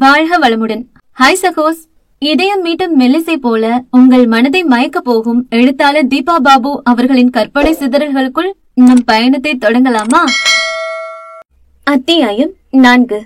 வாழ்க வளமுடன். ஹாய் சகோஸ். இதயம் மீட்டும் மெல்லிசை போல உங்கள் மனதை மயக்க போகும் எழுத்தாளர் தீபா பாபு அவர்களின் கற்பனை சிதறல்களுக்குள் நம் பயணத்தை தொடங்கலாமா? அத்தியாயம் 4.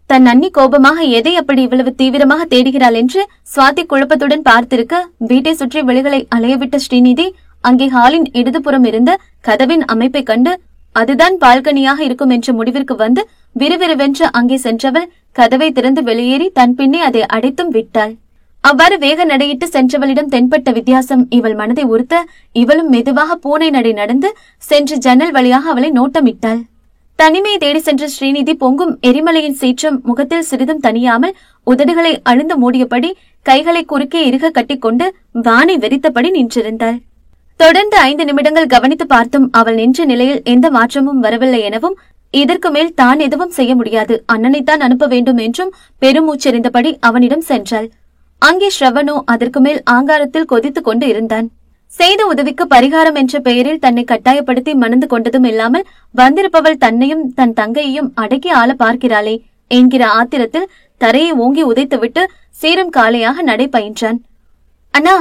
தன் அண்ணி கோபமாக எதை அப்படி இவ்வளவு தீவிரமாக தேடுகிறாள் என்று சுவாதி குழப்பத்துடன் பார்த்திருக்க, வீட்டை சுற்றி வெளிகளை அலையவிட்ட ஸ்ரீநிதி அங்கே ஹாலின் இடதுபுறம் இருந்த கதவின் அமைப்பை கண்டு அதுதான் பால்கனியாக இருக்கும் என்ற முடிவிற்கு வந்து விறுவிறுவென்று அங்கே சென்றவள் கதவை திறந்து வெளியேறி தன் பின்னே அதை அடைத்தும் விட்டாள். அவ்வாறு வேக நடையிட்டு சென்றவளிடம் தென்பட்ட வித்தியாசம் இவள் மனதை உறுத்த, இவளும் மெதுவாக பூனை நடை நடந்து சென்று ஜன்னல் வழியாக அவளை நோட்டமிட்டாள். தனிமையை தேடி சென்ற ஸ்ரீநிதி பொங்கும் எரிமலையின் சீற்றம் முகத்தில் சிறிதும் தனியாமல் உதடுகளை அழுந்து மூடியபடி கைகளை குறுக்கே இறுக கட்டிக்கொண்டு வானை வெறித்தபடி நின்றிருந்தாள். தொடர்ந்து 5 நிமிடங்கள் கவனித்து பார்த்தும் அவள் நின்ற நிலையில் எந்த மாற்றமும் வரவில்லை எனவும், இதற்கு மேல் தான் எதுவும் செய்ய முடியாது, அண்ணனைத்தான் அனுப்ப வேண்டும் என்றும் பெருமூச்செறிந்தபடி அவனிடம் சென்றாள். அங்கே ஸ்ரவணோ அதற்கு மேல் ஆங்காரத்தில் கொதித்துக் கொண்டு இருந்தான். செய்த உதவிக்கு பரிகாரம் என்ற பெயரில் தன்னை கட்டாயப்படுத்தி மணந்து கொண்டதும் இல்லாமல் வந்திருப்பவள் தன்னையும் தன் தங்கையையும் அடக்கி ஆள பார்க்கிறாளே என்கிற ஆத்திரத்தில் தரையை ஓங்கி உதைத்துவிட்டு சீரும் காலையாக நடை பயின்றான். அண்ணா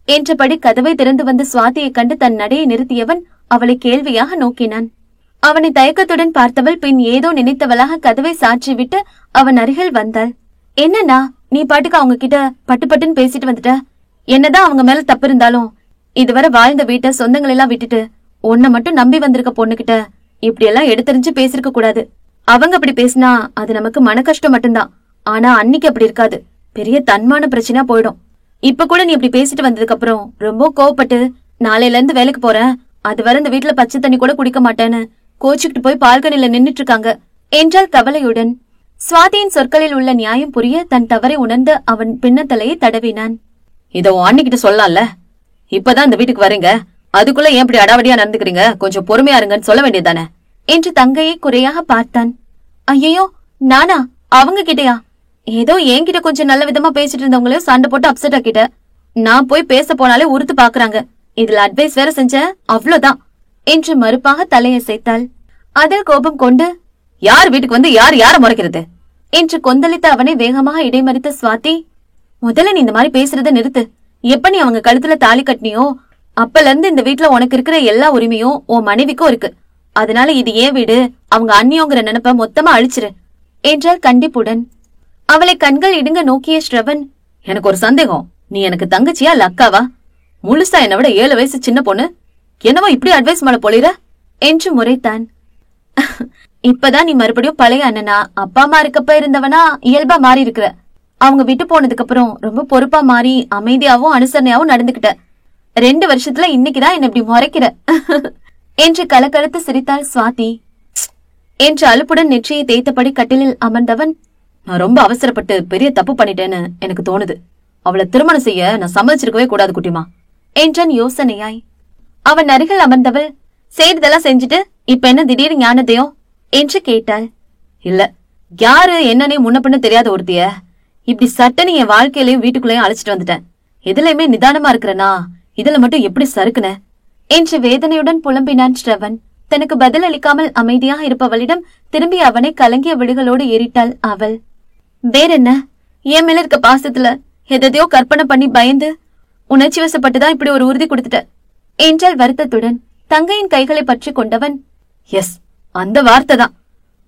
என்றபடி கதவை திறந்து வந்த சுவாதியை கண்டு தன் நடையை நிறுத்தியவன் அவளை கேள்வியாக நோக்கினான். அவனை தயக்கத்துடன் பார்த்தவள் பின் ஏதோ நினைத்தவளாக கதவை சாற்றிவிட்டு அவன் அருகில் வந்தாள். என்னன்னா நீ பாட்டுக்கு அவங்க கிட்ட பட்டு பட்டுன்னு பேசிட்டு வந்துட்ட? என்னதான் அவங்க மேல தப்பு இருந்தாலும் இதுவரை வாழ்ந்த வீட்டை சொந்தங்கள் எல்லாம் விட்டுட்டு உன்னை மட்டும் நம்பி வந்திருக்க பொண்ணுகிட்ட இப்படி எல்லாம் எடுத்தறிஞ்சு பேசிருக்க கூடாது. அவங்க அப்படி பேசினா அது நமக்கு மன கஷ்டம் மட்டும்தான். ஆனா அன்னைக்கு அப்படி இருக்காது, பெரிய தன்மான பிரச்சனையா போயிடும். இப்ப கூட நீ இப்படி பேசிட்டு வந்ததுக்கு அப்புறம் ரொம்ப கோவப்பட்டு நாளையில இருந்து வேலைக்கு போறேன், அதுவரை இந்த வீட்டுல பச்சை தண்ணி கூட குடிக்க மாட்டேன்னு கோச்சுக்கிட்டு போய் பால்கனில நின்னுட்டு இருக்காங்க என்றால் கவலையுடன். சுவாதியின் சொற்களில் உள்ள நியாயம் புரிய தன் தவறை உணர்ந்து அவன் பின்னத்தலையை தடவினான். இத உன் அண்ணிக்கிட்ட சொல்லலாம்ல, இப்பதான் இந்த வீட்டுக்கு வரீங்க, அதுக்குள்ள ஏன் இப்படி அடாவடியா நடந்துக்கிறீங்க, கொஞ்சம் பொறுமையா இருங்கன்னு சொல்ல வேண்டியதானே என்று தங்கையை குறையாக பார்த்தான். ஐயோ நானா? அவங்க கிட்டயா? ஏதோ என்கிட்ட கொஞ்சம் நல்ல விதமா பேசிட்டு இருந்தவங்களையும் சண்டை போட்டு அப்செட் ஆக்கிட்ட. நான் போய் பேச போனாலே உறுத்து பாக்குறாங்க, இதுல அட்வைஸ் வேற செஞ்ச, அவ்வளவுதான் என்று மறுப்பாக தலையசைத்தாள். அதில் கோபம் கொண்டு, யார் வீட்டுக்கு வந்து யார் யார முறைக்கிறது என்று கொந்தளித்த அவனை வேகமாக இடைமறித்த சுவாதி, முதல்ல நீ இந்த மாதிரி பேசுறத நிறுத்து. எப்ப நீ அவங்க கழுத்துல தாலி கட்டினியோ அப்பல இருந்து இந்த வீட்டுல உனக்கு இருக்கிற எல்லா உரிமையும் உன் மனைவிக்கும் இருக்கு. அதனால இது ஏன் வீடு, அவங்க அண்ணியோங்கிற நினைப்ப மொத்தமா அழிச்சிரு என்றால் கண்டிப்புடன். அவளை கண்கள் இடுங்க நோக்கிய ஸ்ரவன், எனக்கு ஒரு சந்தேகம், நீ எனக்கு தங்கச்சியா இல்ல அக்காவா? முழுசா என்னை விட 7 வயசு சின்ன பொண்ணு, என்னவோ இப்படி அட்வைஸ் மேல பொழிற என்று முறைத்தான். இப்பதான் நீ மறுபடியும் பழைய அண்ணனா அப்பா அம்மா இருக்கப்ப இருந்தவனா இயல்பா மாறி இருக்கிற. அவங்க விட்டு போனதுக்கு அப்புறம் ரொம்ப பொறுப்பா மாறி அமைதியாவும் அனுசரணையாவும் நடந்துகிட்ட. 2 வருஷத்துல இன்னைக்குதான் என்ன இப்படி முறைக்கிற என்று கலக்கலத்து சிரித்தாள் சுவாதி. என்று அலுப்புடன் நெற்றியை தேய்த்தபடி கட்டிலில் அமர்ந்தவன், நான் ரொம்ப அவசரப்பட்டு பெரிய தப்பு பண்ணிட்டேன்னு எனக்கு தோணுது. அவளை திருமணம் செய்ய நான் சம்மதிச்சிருக்கவே கூடாது குட்டிமா என்றான் யோசனையாய். அவன் அருகில் அமர்ந்தவள், செய்ததெல்லாம் செஞ்சுட்டு இப்ப என்ன திடீர் ஞானதையோ என்று கேட்டாள். இல்ல, யாரு என்னன்னே முன்ன பின்ன தெரியாத ஒருத்திய இப்படி சட்டனி என் வாழ்க்கையிலயும் வீட்டுக்குள்ளேயும் அழைச்சிட்டு வந்துட்டேன். எதுலயுமே நிதானமா இருக்கிறனா, இதுல மட்டும் எப்படி சறுக்குன என்று வேதனையுடன் புலம்பினான் ஸ்ரவன். தனக்கு பதில் அளிக்காமல் அமைதியாக இருப்பவளிடம் திரும்பி அவனை கலங்கிய விழிகளோடு ஏறிட்டாள் அவள். வேறென்ன, என் மேல இருக்க பாசத்துல எதையோ கற்பனை பண்ணி பயந்து உணர்ச்சி வசப்பட்டுதான் இப்படி ஒரு உறுதி கொடுத்துட்ட என்றால் வருத்தத்துடன். தங்கையின் கைகளை பற்றி கொண்டவன், எஸ், அந்த வார்த்தை தான்.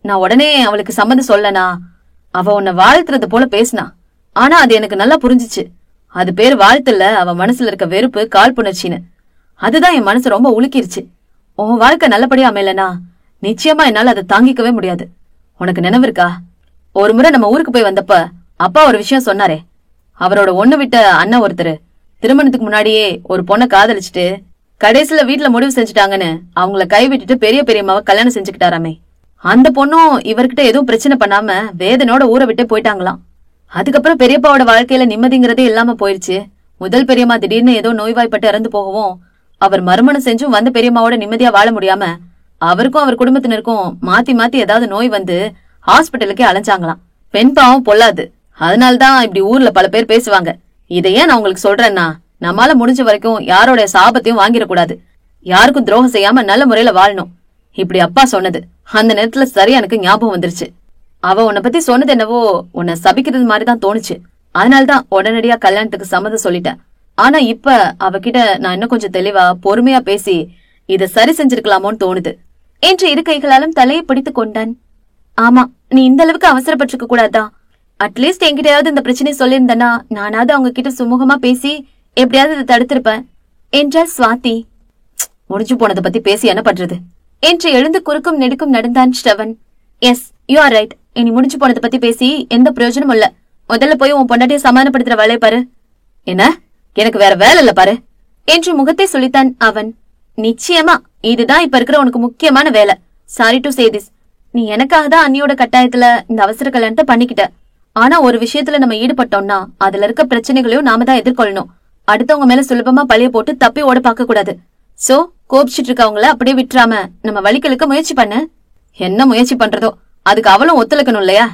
நான் உடனே அவளுக்கு சம்மதம் சொல்லனா, அவ உன்னை வாழ்த்துறது போல பேசினா. ஆனா அது எனக்கு நல்லா புரிஞ்சிச்சு. அது பேர் வாழ்த்துல அவ மனசுல இருக்க வெறுப்பு, காழ்ப்புணர்ச்சின்னு. அதுதான் என் மனசு ரொம்ப உலுக்கிருச்சு. உன் வாழ்க்கை நல்லபடியா அமையலனா நிச்சயமா என்னால அதை தாங்கிக்கவே முடியாது. உனக்கு நினைவு இருக்கா, ஒரு முறை நம்ம ஊருக்கு போய் வந்தப்ப அப்பா ஒரு விஷயம் சொன்னாரே, அவரோட ஒண்ணு விட்ட அண்ணன் ஒருத்தரு திருமணத்துக்கு முன்னாடியே ஒரு பொண்ணை காதலிச்சுட்டு கடைசியில வீட்டுல முடிவு செஞ்சுட்டாங்கன்னு அவங்கள கைவிட்டுட்டு பெரிய பெரியம்மாவை கல்யாணம் செஞ்சுக்கிட்டாராமே. அந்த பொண்ணும் இவர்கிட்ட எதுவும் பிரச்சனை பண்ணாம வேதனோட ஊரை விட்டு போயிட்டாங்களாம். அதுக்கப்புறம் பெரியப்பாவோட வாழ்க்கையில நிம்மதிங்கிறதே இல்லாம போயிருச்சு. முதல் பெரியம்மா திடீர்னு ஏதோ நோய்வாய்ப்பட்டு இறந்து போகவும் அவர் மறுமணம் செஞ்சும் வந்து பெரியம்மாவோட நிம்மதியா வாழ முடியாம அவருக்கும் அவர் குடும்பத்தினருக்கும் மாத்தி மாத்தி ஏதாவது நோய் வந்து ஹாஸ்பிட்டலுக்கே அலைஞ்சாங்களாம். பெண் பாவம் பொல்லாது, அதனால்தான் இப்படி ஊர்ல பல பேர் பேசுவாங்க. இதையே நான் உங்களுக்கு சொல்றேன்னா, நம்மால முடிஞ்ச வரைக்கும் யாரோட சாபத்தையும் வாங்கிடக்கூடாது, யாருக்கும் துரோகம் செய்யாம நல்ல முறையில வாழணும். இப்படி அப்பா சொன்னது அந்த நேரத்துல சரியா எனக்கு ஞாபகம் வந்துருச்சு. அவ உன்னை பத்தி சொன்னது என்னவோ உன்னை சபிக்கிறது மாதிரிதான் தோணுச்சு. அதனாலதான் உடனடியா கல்யாணத்துக்கு சம்மதம் சொல்லிட்டேன். ஆனா இப்ப அவகிட்ட நான் இன்னும் கொஞ்சம் தெளிவா பொறுமையா பேசி இத சரி செஞ்சிருக்கலாமோன்னு தோணுது என்று இரு கைகளாலும் தலையை பிடித்துக் கொண்டான். ஆமா, நீ இந்த அளவுக்கு அவசரப்பட்டிருக்க கூடாதா? அட்லீஸ்ட் என்கிட்டயாவது இந்த பிரச்சனையை சொல்லியிருந்தனா நானாவது அவங்க கிட்ட சுமூகமா பேசி எப்படியாவது இதை தடுத்திருப்பேன் என்றாள் சுவாதி. முடிஞ்சு போனதை பத்தி பேசி என்ன பண்றது என்று எழுந்து குறுக்கும் நெடுக்கும் நடந்தான் Shravan. Yes, you are right. இனி முடிஞ்சு போனதை பத்தி பேசி எந்த பிரயோஜனமும் இல்ல. முதல்ல போய் உன் பொண்டாட்டியை சமாதானப்படுத்துற வேலையை பாரு. என்ன, எனக்கு வேற வேலை இல்ல பாரு என்று முகத்தை சொல்லித்தான் அவன். நிச்சயமா இதுதான் இப்ப இருக்கிற உனக்கு முக்கியமான வேலை. Sorry to say this. நீ எனக்காக தான் அண்ணியோட கட்டாயத்துல இந்த அவசர கல்யாணத்தை பண்ணிக்கிட்ட. ஆனா ஒரு விஷயத்துல நம்ம ஈடுபட்டோம்னா அதுல இருக்க பிரச்சனைகளையும் நாம தான் எதிர்கொள்ளணும். அடுத்தவங்க மேல சுலபமா பழிய போட்டு தப்பி ஓட பார்க்க கூடாது. சோ கோபிச்சிட்டு இருக்கவங்கள அப்படியே விட்டுறாம நம்ம வழிகளுக்கு முயற்சி பண்ண. என்ன முயற்சி பண்றதோ அதுக்கு அவளும் ஒத்துழைக்கணும் இல்லையா?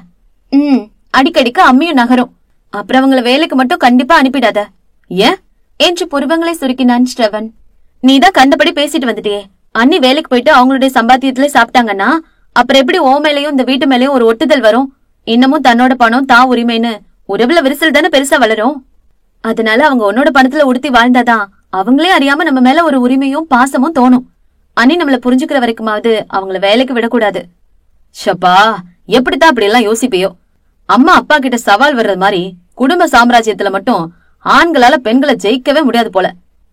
அடிக்கடிக்கு அம்மியும் நகரும். அப்புறம் அவங்கள வேலைக்கு மட்டும் கண்டிப்பா அனுப்பிடாத. ஏன் என்று புருவங்களை சுருக்கினான் ஸ்ரவன். நீதான் கண்டபடி பேசிட்டு வந்துட்டியே. அண்ணி வேலைக்கு போயிட்டு அவங்களுடைய சம்பாத்தியத்துல சாப்பிட்டாங்கன்னா அப்புறம் எப்படி ஓ மேலையும் இந்த வீட்டு மேலயும் ஒரு ஒட்டுதல் வரும்? இன்னமும் தன்னோட பணம் தான் உரிமைன்னு உறவுல விரிசல் தானே பெருசா வளரும். அதனால அவங்க உன்னோட பணத்துல உடுத்தி வாழ்ந்தாதான் அவங்களே அறியாம நம்ம மேல ஒரு உரிமையும் பாசமும் தோணும். அண்ணி நம்மள புரிஞ்சுக்கிற வரைக்குமாவது அவங்கள வேலைக்கு விடக்கூடாது. ஷப்பா, எப்படித்தான் அப்படி எல்லாம் யோசிப்பியோ? அம்மா அப்பா கிட்ட சவால் வர்றது மாதிரி குடும்ப சாம்ராஜ்யத்துல மட்டும் ஆண்களால பெண்களை ஜெயிக்கவே முடியாது போல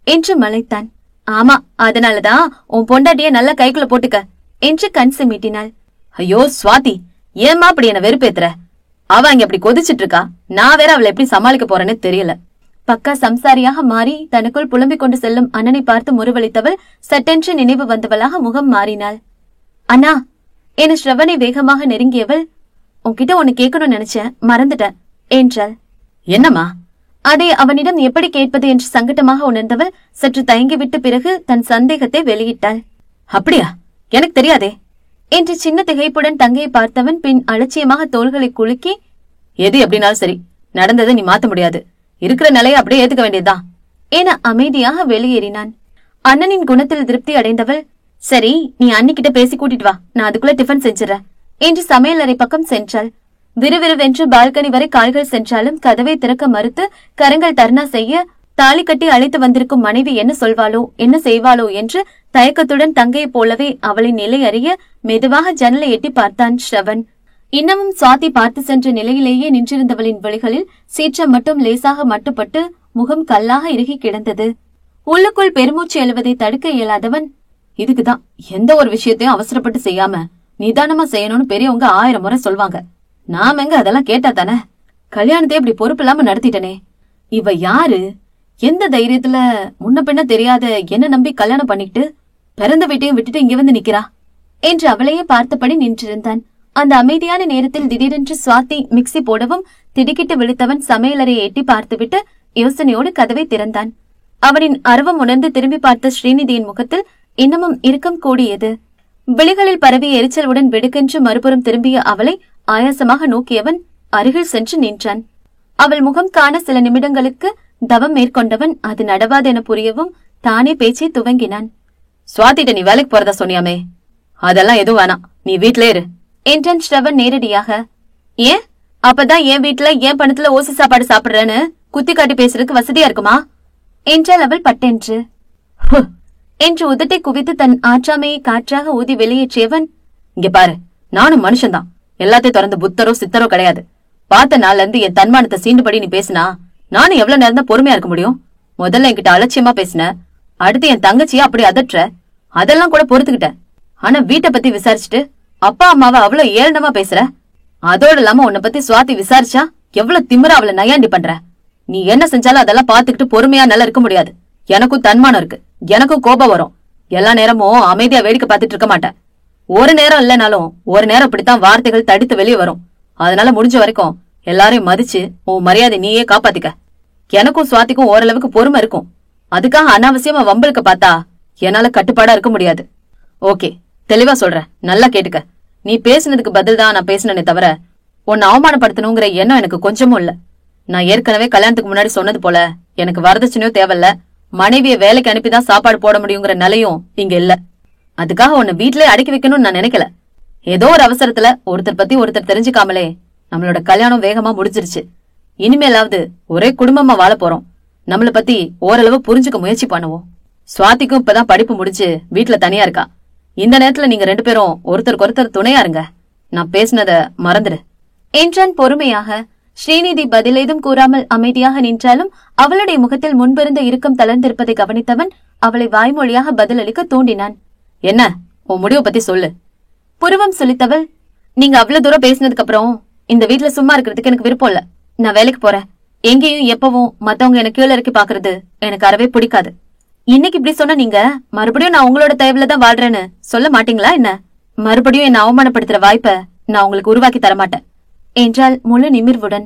என்று மலைத்தான். ஆமா, அதனாலதான் உன் பொண்டாட்டிய நல்ல கைக்குள்ள போட்டுக்க என்று கண் சிமிட்டினாள். ஐயோ சுவாதி, ஏமா அப்படி என்ன வெறுப்பேத்துற? அவ அங்க அப்படி கொதிச்சிட்டு இருக்கா. நான் வேற அவளை எப்படி சமாளிக்க போறேன்னு தெரியல. பக்கா சம்சாரியாக மாறி தனக்குள் புலம்பிக் கொண்டு செல்லும் அண்ணனை பார்த்து முறுவளித்தவள் சட்டென்று நினைவு வந்தவளாக முகம் மாறினாள். அண்ணா என ஸ்ரவனை வேகமாக நெருங்கியவள், உன்கிட்ட ஒன்னு கேட்கணும்னு நினைச்சேன், மறந்துட்டேன் என்றாள். என்னம்மா? அதை அவனிடம் எப்படி கேட்பது என்று சங்கட்டமாக உணர்ந்தவள் சற்று தயங்கிவிட்டு பிறகு தன் சந்தேகத்தை வெளியிட்டாள். அப்படியா? எனக்கு தெரியாதே என்று சின்ன திகைப்புடன் தங்கையை பார்த்தவன் பின் அலட்சியமாக தோள்களை குலுக்கி, எது எப்படினாலும் சரி, நடந்ததை நீ மாத்த முடியாது. இருக்கிற நிலையை அப்படியே ஏத்துக்க வேண்டியதுதான் என அமைதியாக வெளியேறினான். அண்ணனின் குணத்தில் திருப்தி அடைந்தவள், சரி நீ அன்னிக்கிட்ட பேசி கூட்டிட்டு வா, நான் அதுக்குள்ள டிஃபன் செஞ்சிடறேன் என்று சமையலறை பக்கம் சென்றாள். விறுவிறுவென்று பால்கனி வரை கால்கள் சென்றாலும் கதவை திறக்க மறுத்து கரங்கள் தர்ணா செய்ய தாலி கட்டி அழைத்து வந்திருக்கும் மனைவி என்ன சொல்வாளோ என்ன செய்வாளோ என்று தயக்கத்துடன் தங்கையைப் போலவே அவளின் நிலை அறிய மெதுவாக ஜன்னலை எட்டி பார்த்தான் ஸ்ரவன். இன்னமும் சுவாதி பார்த்து சென்ற நிலையிலேயே நின்றிருந்தவளின் வழிகளில் சீற்றம் மட்டும் லேசாக மட்டுப்பட்டு முகம் கல்லாக இறுகி கிடந்தது. உள்ளுக்குள் பெருமூச்சு எழுவதை தடுக்க இயலாதவன், இதுக்குதான் எந்த ஒரு விஷயத்தையும் அவசரப்பட்டு செய்யாம நிதானமா செய்யணும்னு பெரியவங்க 1000 முறை சொல்வாங்க. நாம எங்க அதெல்லாம் கேட்டா தானே? கல்யாணத்தை இப்படி பொறுப்பு இல்லாம நடத்திட்டனே. இவ யாரு? எந்த தைரியத்துல முன்ன பின்ன தெரியாத என்ன நம்பி கல்யாணம் பண்ணிட்டு பிறந்த வீட்டையும் விட்டுட்டு இங்க வந்து நிக்கிறா என்று அவளையே பார்த்தபடி நின்றிருந்தான். அந்த அமைதியான நேரத்தில் திடீரென்று சுவாதி மிக்சி போடவும் திடுக்கிட்டு விழித்தவன் சமையலறையை எட்டி பார்த்துவிட்டு யோசனையோடு கதவை திறந்தான். அவனின் அரவம் உணர்ந்து திரும்பி பார்த்த ஸ்ரீநிதியின் முகத்தில் இன்னமும் இறுக்கம் கூடியது. விழிகளில் பரவிய எரிச்சலுடன் வெடுக்கென்று மறுபுறம் திரும்பிய அவளை ஆயாசமாக நோக்கியவன் அருகில் சென்று நின்றான். அவள் முகம் காண சில நிமிடங்களுக்கு தவம் மேற்கொண்டவன் அது நடவாதென புரியவும் தானே பேச்சை துவங்கினான். சுவாதிட்ட நீ வேலைக்கு போறதா சொன்னியாமே, அதெல்லாம் எதுவும் வேணாம், நீ வீட்ல இரு என்றான் ஸ்ரவன் நேரடியாக. ஏன்? அப்பதான் என் வீட்டுல என் பணத்துல ஓசி சாப்பாடு சாப்பிடுறேன்னு குத்தி காட்டி பேசுறதுக்கு வசதியா இருக்குமா என்றாள் அவள் பட்டென்று. என்று உதட்டை குவித்து தன் ஆற்றாமையை காற்றாக ஊதி வெளியேற்றியவன், இங்க பாரு, நானும் மனுஷன்தான், எல்லாத்தையும் திறந்து புத்தரோ சித்தரோ கிடையாது. பார்த்த நாள்ல இருந்து என் தன்மானத்தை சீண்டுபடி நீ பேசினா நானும் எவ்வளவு நேரம் தான் பொறுமையா இருக்க முடியும்? முதல்ல என்கிட்ட அலட்சியமா பேசின, அடுத்து என் தங்கச்சியா அப்படி அதற்ற, அதெல்லாம் கூட பொறுத்துக்கிட்டேன். ஆனா வீட்டை பத்தி விசாரிச்சுட்டு அப்பா அம்மாவை அவ்வளவு ஏளனமா பேசுற. அதோட இல்லாம உன்னை பத்தி சுவாதி விசாரிச்சா எவ்வளவு திமிரா அவளை நையாண்டி பண்ற. நீ என்ன செஞ்சாலும் அதெல்லாம் பாத்துக்கிட்டு பொறுமையா நல்லா இருக்க முடியாது. எனக்கும் தன்மானம் இருக்கு, எனக்கும் கோபம் வரும். எல்லா நேரமும் அமைதியா வேடிக்கை பார்த்துட்டு இருக்க மாட்டேன். ஒரு நேரம் இல்லைனாலும் ஒரு நேரம் இப்படித்தான் வார்த்தைகள் தடித்து வெளியே வரும். அதனால முடிஞ்ச வரைக்கும் எல்லாரையும் மதிச்சு உன் மரியாதை நீயே காப்பாத்திக்க. எனக்கும் சுவாதிக்கும் ஓரளவுக்கு பொறுமை இருக்கும். அதுக்காக அனாவசியமா வம்பலுக்க பார்த்தா என்னால கட்டுப்பாடா இருக்க முடியாது. ஓகே, தெளிவா சொல்றேன், நல்லா கேட்டுக்க. நீ பேசினதுக்கு பதில் தான் நான் பேசினே தவிர உன்னை அவமானப்படுத்தணுங்கிற எண்ணம் எனக்கு கொஞ்சமும் இல்ல. நான் ஏற்கனவே கல்யாணத்துக்கு முன்னாடி சொன்னது போல எனக்கு வரதட்சணையோ தேவையில்ல, மனைவிய வேலைக்கு அனுப்பிதான் சாப்பாடு போட முடியுங்கிற நிலையும் இங்க இல்ல. அதுக்காக உன்னை வீட்லயே அடக்கி வைக்கணும்னு நான் நினைக்கல. ஏதோ ஒரு அவசரத்துல ஒருத்தர் பத்தி ஒருத்தர் தெரிஞ்சுக்காமலே நம்மளோட கல்யாணம் வேகமா முடிஞ்சிருச்சு. இனிமேலாவது ஒரே குடும்பமா வாழ போறோம். நம்மள பத்தி ஓரளவு புரிஞ்சுக்க முயற்சி பண்ணுவோம். சுவாதிக்கும் இப்பதான் படிப்பு முடிச்சு வீட்டுல தனியா இருக்கா. இந்த நேரத்துல நீங்க 2 பேரும் ஒருத்தருக்கு ஒருத்தர் துணையா இருங்க. நான் பேசினத மறந்துடு என்றான் பொறுமையாக. ஸ்ரீநிதி பதிலேதும் கூறாமல் அமைதியாக நின்றாலும் அவளுடைய முகத்தில் முன்பிருந்த இறுக்கம் தளர்ந்திருப்பதை கவனித்தவன் அவளை வாய்மொழியாக பதிலளிக்க தூண்டினான். என்ன உன் முடிவை பத்தி சொல்லு. புருவம் சுளித்தவள், நீங்க அவ்வளவு தூரம் பேசினதுக்கு அப்புறம் இந்த வீட்டுல சும்மா இருக்கிறதுக்கு எனக்கு விருப்பம் இல்ல. நான் வேலைக்கு போறேன். எங்கேயும் எப்பவும் மத்தவங்க எனக்கு கீழே இறக்கி பாக்குறது எனக்கு அறவே பிடிக்காது. இன்னைக்கு இப்படி சொன்ன நீங்க மறுபடியும் நான் உங்களோட தேவையில்தான் வாழ்றேன்னு சொல்ல மாட்டீங்களா என்ன? மறுபடியும் என்ன அவமானப்படுத்துற வாய்ப்பை நான் உங்களுக்கு உருவாக்கி தரமாட்டேன் என்றால் முழு நிமிர்வுடன்.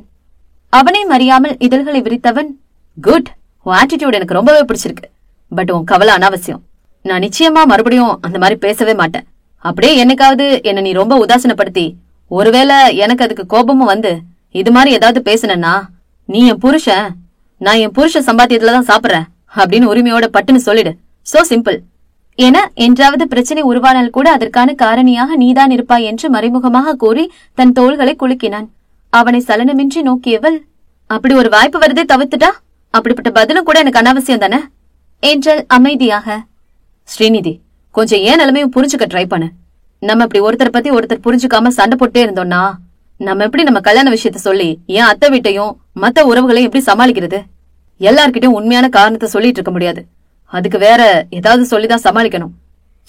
அவனை மறியாமல் இதழ்களை விரித்தவன், குட், உன் ஆட்டிடியூட் எனக்கு ரொம்பவே பிடிச்சிருக்கு. பட் உன் கவலை அனாவசியம். நான் நிச்சயமா மறுபடியும் அந்த மாதிரி பேசவே மாட்டேன். அப்படியே என்னைக்காவது என்ன நீ ரொம்ப உதாசனப்படுத்தி ஒருவேளை எனக்கு அதுக்கு கோபமும் வந்து இது மாதிரி ஏதாவது பேசுனா, நீ என் புருஷன், நான் என் புருஷ சம்பாத்தியத்துலதான் சாப்பிடுறேன் அப்படின்னு உரிமையோட பட்டுன்னு சொல்லிடு. சோ சிம்பிள் என என்றாவது பிரச்சனை உருவானால் கூட அதற்கான காரணியாக நீதான் இருப்பாய் என்று மறைமுகமாக கூறி தன் தோள்களை குலுக்கினான். அவனை சலனமின்றி நோக்கியவள், அப்படி ஒரு வாய்ப்பு வருதே தவிர்த்துட்டா அப்படிப்பட்ட பதிலும் கூட எனக்கு அனாவசியம் தானே என்றாள் அமைதியாக. ஸ்ரீநிதி, கொஞ்சம் ஏன் நிலைமையும் புரிஞ்சுக்க ட்ரை பண்ணு. நம்ம இப்படி ஒருத்தர் பத்தி ஒருத்தர் புரிஞ்சுக்காம சண்டை போட்டே இருந்தோம்னா நம்ம எப்படி நம்ம கல்யாண விஷயத்த சொல்லி ஏன் அத்தை வீட்டையும் மத்த உறவுகளையும் எப்படி சமாளிக்கிறது? எல்லார்கிட்டயும் உண்மையான காரணத்தை சொல்லிட்டு இருக்க முடியாது. அதுக்கு வேற ஏதாவது சொல்லிதான் சமாளிக்கணும்.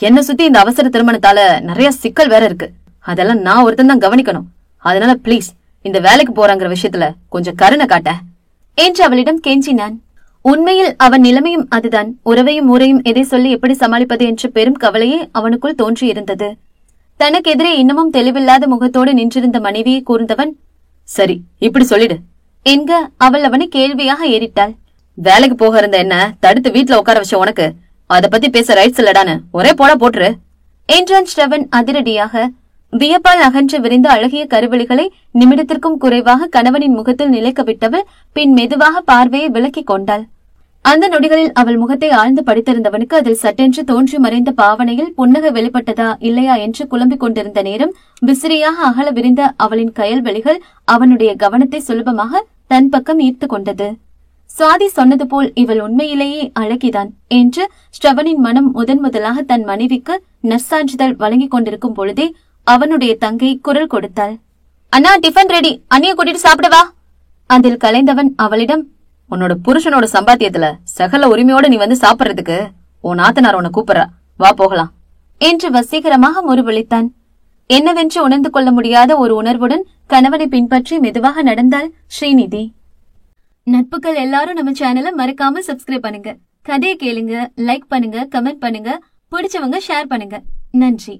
என்ன சுத்தி இந்த அவசர திருமணத்தால நிறைய சிக்கல் வேற இருக்கு. அதெல்லாம் நான் ஒருத்தன் தான் கவனிக்கணும். அதனால பிளீஸ் இந்த வேலைக்கு போறாங்கிற விஷயத்துல கொஞ்சம் கருணை காட்ட என்று அவளிடம் கெஞ்சினான். உண்மையில் அவன் நிலைமையும் அதுதான். உறவையும் ஊரையும் எதை சொல்லி எப்படி சமாளிப்பது என்ற பெரும் கவலையே அவனுக்குள் தோன்றியிருந்தது. தனக்கு எதிரே இன்னமும் தெளிவில்லாத முகத்தோடு நின்றிருந்த மனைவியை கூர்ந்தவன், சரி இப்படி சொல்லிடு என்க அவள் அவனை கேள்வியாக ஏறிட்டாள். வேலைக்கு போக இருந்த என்ன தடுத்து வீட்டுல உட்கார வச்ச உனக்கு அத பத்தி பேச ரைட்ஸ் இல்லடான்னு ஒரே போடா போட்டுரு என்றான் ஸ்ரவன் அதிரடியாக. வியப்பால் அகன்று விரிந்த அழகிய கருவெளிகளை நிமிடத்திற்கும் குறைவாக கணவனின் முகத்தில் நிலைக்க விட்டவள் பின் மெதுவாக பார்வையை விலக்கிக் கொண்டாள். அந்த நொடிகளில் அவள் முகத்தை ஆழ்ந்து படித்திருந்தவனுக்கு அதில் சட்டென்று தோன்றி மறைந்த பாவனையில் புன்னகை வெளிப்பட்டதா இல்லையா என்று குழம்பிக் கொண்டிருந்த நேரம் விசிறியாக அகல விரிந்த அவளின் கயல்வெளிகள் அவனுடைய கவனத்தை சுலபமாக தன் பக்கம் ஈர்த்து கொண்டது. சுவாதி சொன்னது போல் இவள் உண்மையிலேயே அழகிதான் என்று ஸ்ரவனின் மனம் முதலாக தன் மனைவிக்கு நற்சான்றிதழ் வழங்கிக் கொண்டிருக்கும் பொழுதே அவனுடைய தங்கை குரல் கொடுத்தாள். அண்ணா, டிஃபன் ரெடி, அண்ணிய கூட்டிட்டு சாப்பிடவா? அதில் கலைந்தவன் அவளிடம், உன்னோட புருஷனோட சம்பாத்தியத்துல சகல உரிமையோட நீ வந்து சாப்பிடுறதுக்கு உன் நாத்தனார் உன்னை கூப்பிடுறா, வா போகலாம் என்று வசீகரமாக முறுவளித்தான். என்னவென்று உணர்ந்து கொள்ள முடியாத ஒரு உணர்வுடன் கணவனை பின்பற்றி மெதுவாக நடந்தாள் ஸ்ரீநிதி. நட்புகள் எல்லாரும் நம்ம சேனலை மறக்காம சப்ஸ்கிரைப் பண்ணுங்க. கதையை கேளுங்க, லைக் பண்ணுங்க, கமெண்ட் பண்ணுங்க, பிடிச்சவங்க ஷேர் பண்ணுங்க. நன்றி.